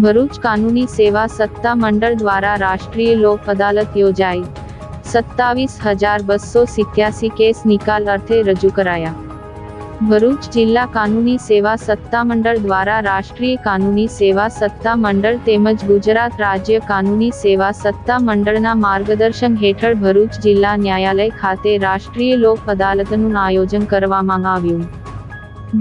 ભરૂચ કાનૂની સેવા સત્તા મંડળ દ્વારા રાષ્ટ્રીય લોક અદાલત યોજાઈ 27,287 કેસ નિકાલ અર્થે રજૂ કરાયા। ભરૂચ જિલ્લા કાનૂની સેવા સત્તા મંડળ દ્વારા રાષ્ટ્રીય કાનૂની સેવા સત્તા મંડળ તેમજ ગુજરાત રાજ્ય કાનૂની સેવા સત્તા મંડળના માર્ગદર્શન હેઠળ ભરૂચ જિલ્લા ન્યાયાલય ખાતે રાષ્ટ્રીય લોક અદાલતનું આયોજન કરવામાં આવ્યું।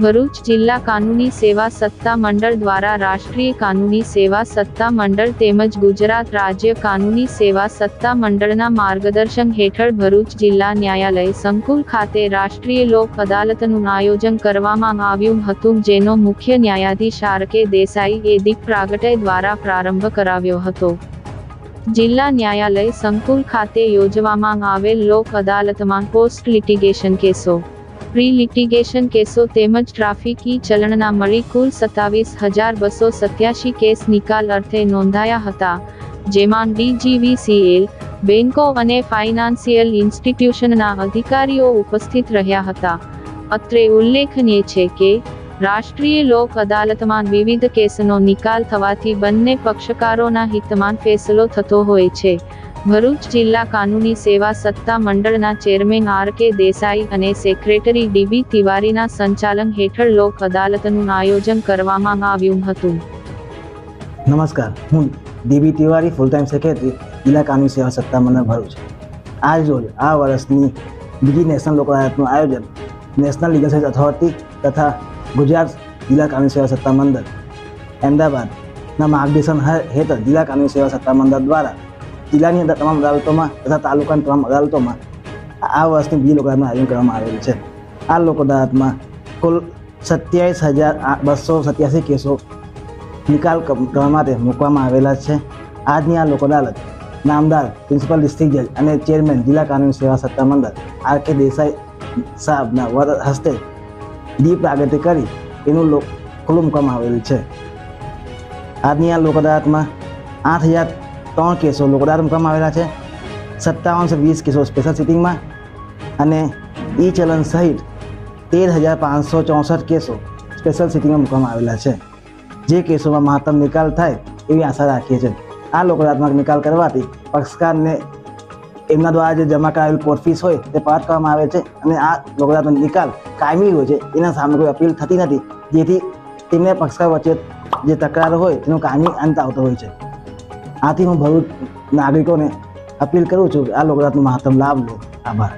ભરૂચ જિલ્લા કાનૂની સેવા સત્તા મંડળ દ્વારા રાષ્ટ્રીય કાનૂની સેવા સત્તા મંડળ તેમજ ગુજરાત રાજ્ય કાનૂની સેવા સત્તા મંડળના માર્ગદર્શન હેઠળ ભરૂચ જિલ્લા ન્યાયાલય સંકુલ ખાતે રાષ્ટ્રીય લોક અદાલતનું આયોજન કરવામાં આવ્યું હતું, જેનો મુખ્ય ન્યાયાધીશ આર.કે. દેસાઈ એ દીપ પ્રાગટ્ય દ્વારા પ્રારંભ કરાવ્યો હતો। જિલ્લા ન્યાયાલય સંકુલ ખાતે યોજવામાં આવેલ લોક અદાલતમાં પોસ્ટ લિટિગેશન કેસો, પ્રી લિટિગેશન કેસો તેમજ ટ્રાફિકી ચલણના મળી કુલ 27,287 કેસ નિકાલ અર્થે નોંધાયા હતા, જેમાં ડીજીવીસીએલ, બેન્કો અને ફાઇનાન્સિયલ ઇન્સ્ટિટ્યુશનના અધિકારીઓ ઉપસ્થિત રહ્યા હતા। અત્રે ઉલ્લેખનીય છે કે રાષ્ટ્રીય લોક અદાલતમાં વિવિધ કેસનો નિકાલ થવાથી બંને પક્ષકારોના હિતમાં ફેસલો થતો હોય છે। ભરૂચ જિલ્લા કાનૂની સેવા સત્તા મંડળના ચેરમેન આર.કે. દેસાઈ અને સેક્રેટરી ડી.બી. તિવારીના સંચાલન હેઠળ લોક અદાલતનું આયોજન કરવામાં આવ્યું હતું। નમસ્કાર, હું ડી.બી. તિવારી, ફૂલ ટાઈમ સેક્રેટરી, જિલ્લા કાનૂની સેવા સત્તા મંડળ ભરૂચ। આજ રોજ આ વર્ષની બીજી નેશનલ લોક અદાલતનું આયોજન નેશનલ લીગલ સર્વિસ ઓથોરિટી તથા ગુજરાત જિલ્લા કાનૂની સેવા સત્તા મંડળ અમદાવાદના માર્ગદર્શન હેઠળ જિલ્લા કાનૂની સેવા સત્તા મંડળ દ્વારા જિલ્લાની અંદર તમામ અદાલતોમાં તથા તાલુકાની તમામ અદાલતોમાં આ વર્ષની બીજી લોક અદાલતનું આયોજન કરવામાં આવેલ છે। આ લોક અદાલતમાં કુલ 27,287 કેસો નિકાલ કરવા માટે મૂકવામાં આવેલા છે। આજની આ લોક અદાલત નામદાર પ્રિન્સિપલ ડિસ્ટ્રિક્ટ જજ અને ચેરમેન જિલ્લા કાનૂની સેવા સત્તા મંડળ આર.કે. દેસાઈ સાહેબના હસ્તે દીપ પ્રાગટ્ય કરી એનું ખુલ્લું મૂકવામાં આવેલું છે। આજની આ લોક અદાલતમાં 8,003 કેસો લોક અદાલત મૂકવામાં આવેલા છે। 5720 કેસો સ્પેશિયલ સિટિંગમાં અને ઈ ચલણ સહિત 13,564 કેસો સ્પેશિયલ સિટિંગમાં મૂકવામાં આવેલા છે, જે કેસોમાં મહત્તમ નિકાલ થાય એવી આશા રાખીએ છીએ। આ લોક અદાલતમાં નિકાલ કરવાથી પક્ષકારને એમના દ્વારા જે જમા કરાવેલ કોર્ટ ફીસ હોય તે પરત કરવામાં આવે છે અને આ લોક અદાલતનો નિકાલ કાયમી હોય છે, એના સામે કોઈ અપીલ થતી નથી, જેથી તેમને પક્ષકાર વચ્ચે જે તકરાર હોય તેનો કાયમી અંત આવતો હોય છે। આથી હું ભરૂચ નાગરિકોને અપીલ કરું છું કે આ લોક અદાલતનો મહત્તમ લાભ લે। આભાર।